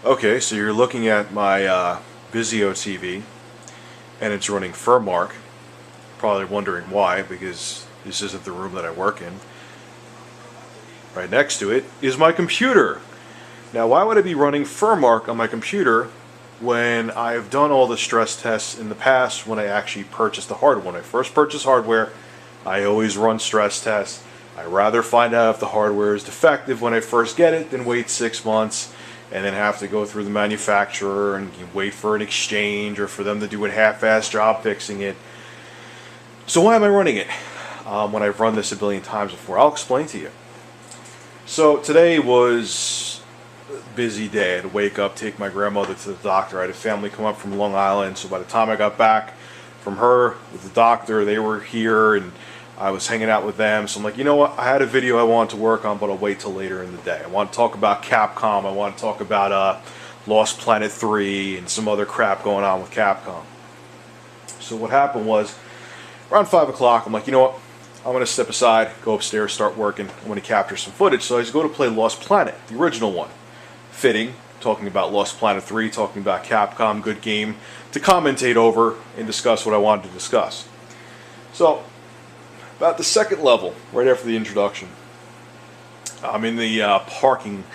Okay, so you're looking at my Vizio TV, and it's running Furmark. Probably wondering why, because this isn't the room that I work in. Right next to it is my computer. Now, why would I be running Furmark on my computer when I've done all the stress tests in the past when I actually purchased the hardware? When I first purchase hardware, I always run stress tests. I rather find out if the hardware is defective when I first get it than wait 6 months and then have to go through the manufacturer and wait for an exchange or for them to do a half-assed job fixing it. So why am I running it when I've run this a billion times before? I'll explain to you. So today was a busy day. I had to wake up, take my grandmother to the doctor. I had a family come up from Long Island, so by the time I got back from her with the doctor, they were here and I was hanging out with them. So I'm like, you know what, I had a video I wanted to work on, but I'll wait till later in the day. I want to talk about Capcom. I want to talk about Lost Planet 3 and some other crap going on with Capcom. So what happened was, around 5 o'clock, I'm like, you know what, I'm going to step aside, go upstairs, start working. I'm going to capture some footage. So I just go to play Lost Planet, the original one. Fitting, talking about Lost Planet 3, talking about Capcom, good game to commentate over and discuss what I wanted to discuss. So, about the second level, right after the introduction, I'm in the parking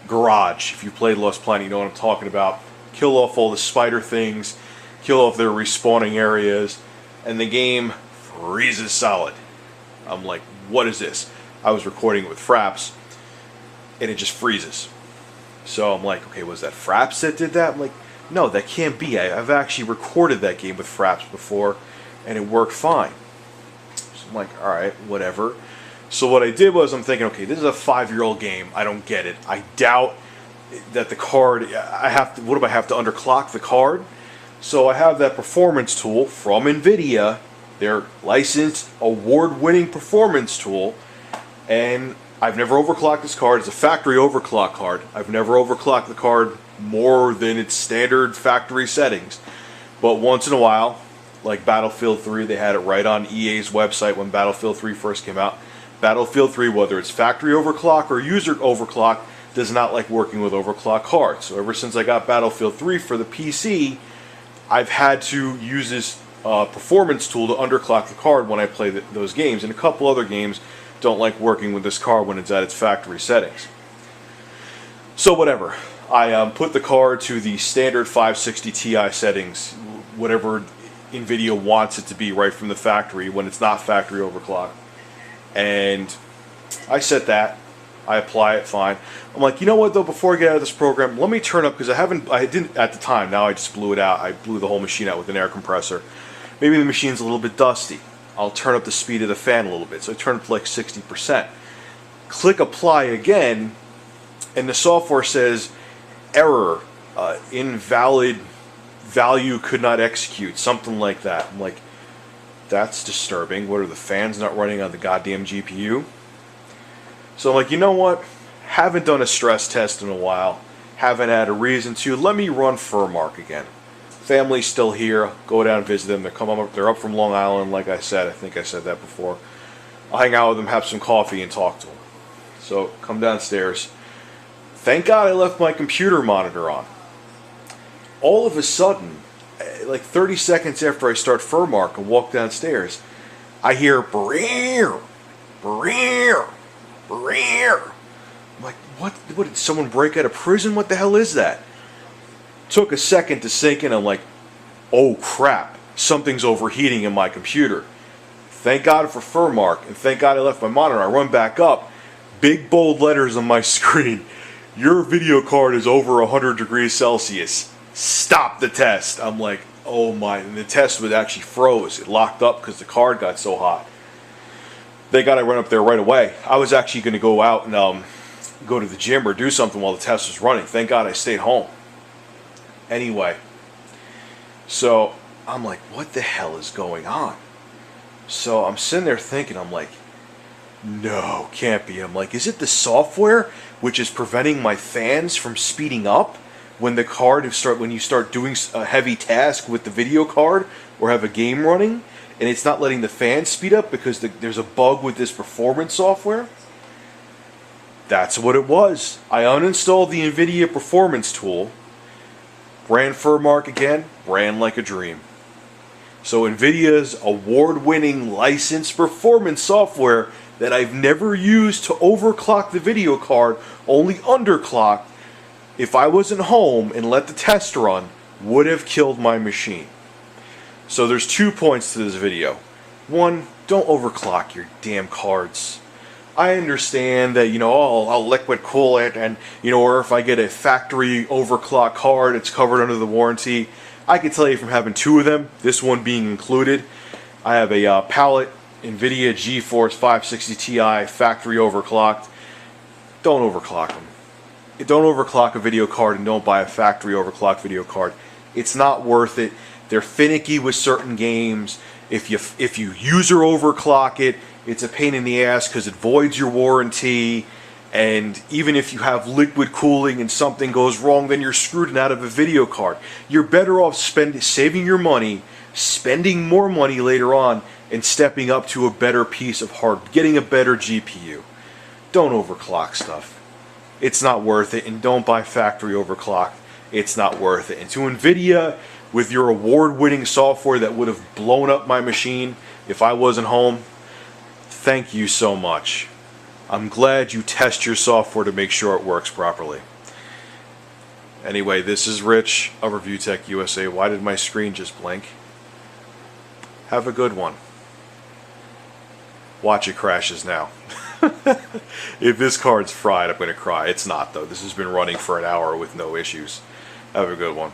garage. If you played Lost Planet, you know what I'm talking about. Kill off all the spider things, kill off their respawning areas, and the game freezes solid. I'm like, what is this? I was recording it with Fraps, and it just freezes. So I'm like, okay, was that Fraps that did that? I'm like, no, that can't be. I've actually recorded that game with Fraps before, and it worked fine. I'm like, alright, whatever. So what I did was, I'm thinking, okay, this is a 5-year-old game. I don't get it. I doubt that the card, what do I have to underclock the card? So I have that performance tool from NVIDIA, their licensed, award-winning performance tool, and I've never overclocked this card. It's a factory overclock card. I've never overclocked the card more than its standard factory settings. But once in a while, like Battlefield 3, they had it right on EA's website when Battlefield 3 first came out. Battlefield 3, whether it's factory overclock or user overclock, does not like working with overclock cards. So ever since I got Battlefield 3 for the PC, I've had to use this performance tool to underclock the card when I play those games. And a couple other games don't like working with this card when it's at its factory settings. So whatever. I put the card to the standard 560 Ti settings, whatever NVIDIA wants it to be right from the factory when it's not factory overclock. And I set that. I apply it fine. I'm like, you know what though, before I get out of this program, let me turn up, because I didn't at the time, now I just blew it out. I blew the whole machine out with an air compressor. Maybe the machine's a little bit dusty. I'll turn up the speed of the fan a little bit. So I turn it to like 60%. Click apply again, and the software says, error, invalid value could not execute, something like that. I'm like, that's disturbing. What, are the fans not running on the goddamn GPU? So I'm like, you know what? Haven't done a stress test in a while. Haven't had a reason to. Let me run Furmark again. Family's still here. Go down and visit them. They're up from Long Island, like I said. I think I said that before. I'll hang out with them, have some coffee, and talk to them. So come downstairs. Thank God I left my computer monitor on. All of a sudden, like 30 seconds after I start Furmark and walk downstairs, I hear brrrr, brrrr, brrrr. I'm like, what did someone break out of prison? What the hell is that? Took a second to sink in. I'm like, oh crap, something's overheating in my computer. Thank God for Furmark, and thank God I left my monitor. I run back up, big bold letters on my screen. Your video card is over 100 degrees Celsius. Stop the test. I'm like, oh my, and the test would actually froze. It locked up because the card got so hot. Thank God I run up there right away. I was actually going to go out and go to the gym or do something while the test was running. Thank God I stayed home. Anyway, so I'm like, what the hell is going on? So I'm sitting there thinking, I'm like, no, can't be. I'm like, is it the software which is preventing my fans from speeding up when you start doing a heavy task with the video card or have a game running, and it's not letting the fans speed up because there's a bug with this performance software? That's what it was. I uninstalled the NVIDIA performance tool, ran FurMark again, ran like a dream. So NVIDIA's award-winning licensed performance software that I've never used to overclock the video card, only underclock, if I wasn't home and let the test run, would have killed my machine. So there's 2 points to this video. One, don't overclock your damn cards. I understand that, I'll liquid cool it, and, or if I get a factory overclock card, it's covered under the warranty. I can tell you from having 2 of them, this one being included, I have a palette NVIDIA GeForce 560 Ti factory overclocked. Don't overclock them. Don't overclock a video card, and don't buy a factory overclocked video card. It's not worth it. They're finicky with certain games. If you user overclock it, it's a pain in the ass because it voids your warranty. And even if you have liquid cooling and something goes wrong, then you're screwed and out of a video card. You're better off saving your money, spending more money later on, and stepping up to a better piece of hardware, getting a better GPU. Don't overclock stuff. It's not worth it, and don't buy factory overclock. It's not worth it. And to NVIDIA, with your award-winning software that would have blown up my machine if I wasn't home, thank you so much. I'm glad you test your software to make sure it works properly. Anyway, this is Rich of Review Tech USA. Why did my screen just blink? Have a good one. Watch it crashes now. If this card's fried, I'm going to cry. It's not, though. This has been running for an hour with no issues. Have a good one.